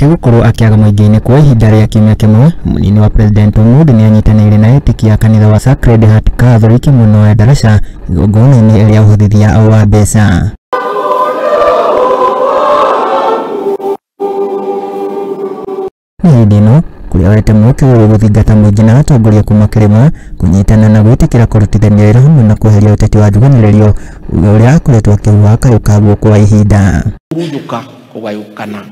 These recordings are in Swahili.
nake gukorwo akiaga muingi-ini kwa ihinda ria kiumia kimwe, munini wa president Omondi ni anyitanĩire na etĩkia kanitha wa Sacred Heart Catholic muno ya Darasha igongona-inĩ rĩa ũhũthithia wa mbeca. Nĩndino kuria wete mweke wa guthingata muingi na atongoria kuma Kĩrĩma kunyitana na gwĩtĩkĩra kũrutithania wĩra hamwe na kweheria ũteti wa njũganĩrĩrio ũrĩa akoretwo akĩhuha kayũkagwo kwa ihinda. Urunduka kugayukana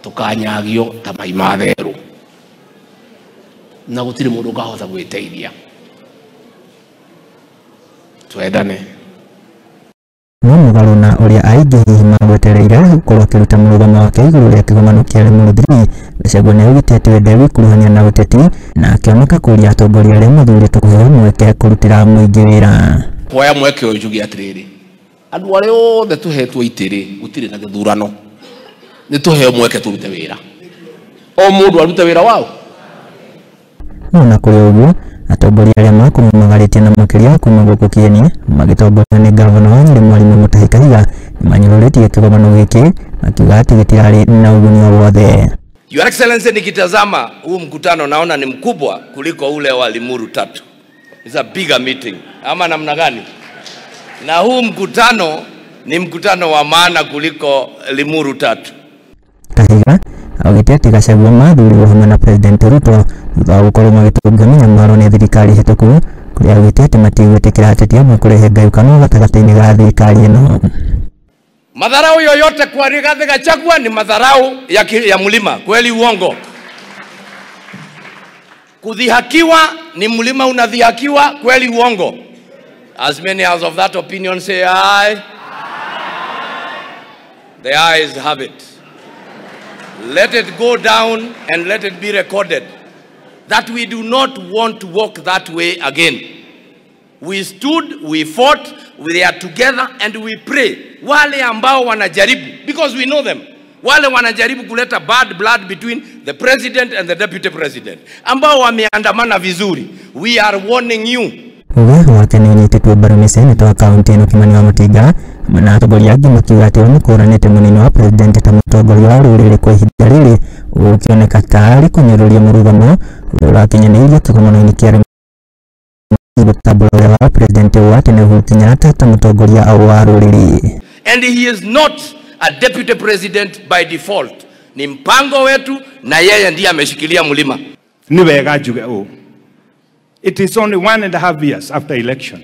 tukanyagio ta mai matheru na gutire mundu ngahotha gwiteithia twendane no mũgarũ na ũrĩa aingĩ hihi magwetereire gũkorwo akĩruta mũrũgamo wake igũrũ rĩa kĩgomano kĩa Lemurũthini. Gachagua nĩaugĩte atĩ we ndegwĩkuruhania na ũteti na akĩoneka kũria atongoria arĩa mathurĩtwo kũheo mweke kũrutĩra mũingĩ wĩra. Kuoya mweke ũyũ njuge atĩrĩrĩ, andũ arĩa othe tũhetwo itĩrĩ gũtirĩ na gĩthurano, nĩ tũheo mweke tũrute wĩra, o mũndũ arute wĩra wao. No na kũrĩ ũguo atongoria arĩa makũmagarĩtie na makĩria kuma gũkũ Kieni magĩtongorio nĩ gavana wa Nyĩrĩ Mwarimũ Mutahi Kahiga nĩmanyũrũrĩtie kĩgomano gĩkĩ makiuga atĩ gĩtirarĩ na ũguni o wothe. Your Excellency, nikitazama huu mkutano naona ni mkubwa kuliko ule wa Limuru 3. It's a bigger meeting. Ama namna gani? Na huu mkutano ni mkutano wa maana kuliko Limuru 3. Kahiga augĩte atĩ Gachagua mathurirwo hamwe na President Ruto thutha wa gũkorwo magĩtũngania maro nĩ thirikari hĩtũku, kũrĩa augĩte atĩ matigwĩtĩkĩra ateti amwe kũrehe ngayũkano gatagatĩ-inĩ ga thirikari ĩno. Madharau yoyote kwa Rigathi Gachagua ni madharau ya mlima, kweli uongo? Kudhihakiwa ni mlima unadhihakiwa, kweli uongo? As many as of that opinion say aye. The ayes have it. Let it go down and let it be recorded that we do not want to walk that way again. We stood, we fought, we are together and we pray. Wale ambao wanajaribu, because we know them, wale wanajaribu kuleta bad blood between the president and the deputy president, ambao wameandamana vizuri, we are warning you. Uwe wake ni nyitĩtwo mbaru nĩ seneta wa kaunti ĩno Kimani wa Matinga na atongoria angĩ makiuga atĩ nĩkũranĩte mũnini wa president ta mũtongoria wa rũrĩrĩ kwa ihinda rĩrĩ ũkĩoneka tarĩ kũnyũrũria mũrũgamo ũrĩa ũrakinyanĩirio kĩgomano-inĩ kĩa gũtambũra wa president wa tene Uhuru Kenyatta ta mũtongoria wa rũrĩrĩ. And he is not a deputy president by default. Ni mpango wetu na yeye ndiye ameshikilia mlima. Ni wega njuge ũũ. It is only 1.5 years after election.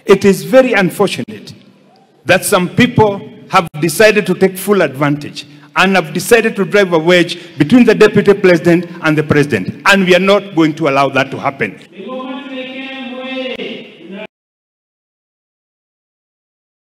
It is very unfortunate that some people have decided to take full advantage and have decided to drive a wedge between the deputy president and the president. And we are not going to allow that to happen.